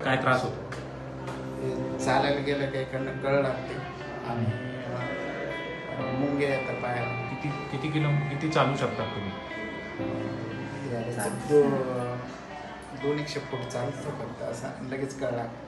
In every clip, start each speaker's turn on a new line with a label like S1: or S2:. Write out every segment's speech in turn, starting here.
S1: काय त्रास होतो?
S2: चालायला गेलं काही इकडनं कळ लागते आणि मुंगे येतात पायाला.
S1: किती चालू शकतात तुम्ही?
S2: दोन 100 फूट चालतो फक्त असं लगेच कळ लागते.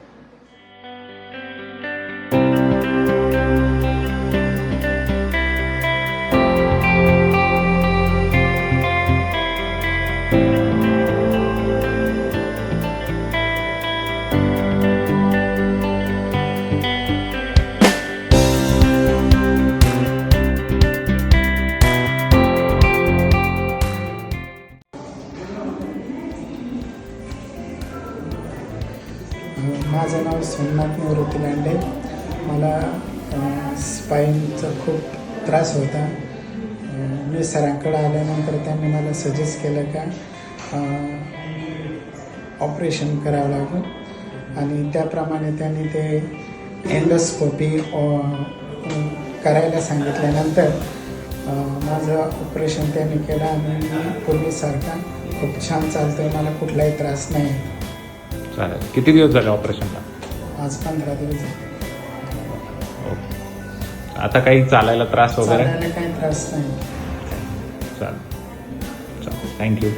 S2: माझं नाव सोमनाथ निवृत्ती लांडे. मला स्पाईनचा खूप त्रास होता. मी सरांकडे आल्यानंतर त्यांनी मला सजेस्ट केलं का ऑपरेशन करावं लागेल आणि त्याप्रमाणे त्यांनी ते एंडोस्कोपी करायला सांगितल्यानंतर माझं ऑपरेशन त्यांनी केलं आणि मी पूर्वीसारखा खूप छान चालतो आहे. मला कुठलाही त्रास नाही.
S1: चालेल. किती दिवस झाले ऑपरेशनला?
S2: आज 15 दिवस झाले.
S1: आता काही चालायला त्रास वगैरे?
S2: चालायला काही त्रास नाही.
S1: चालेल. थँक्यू.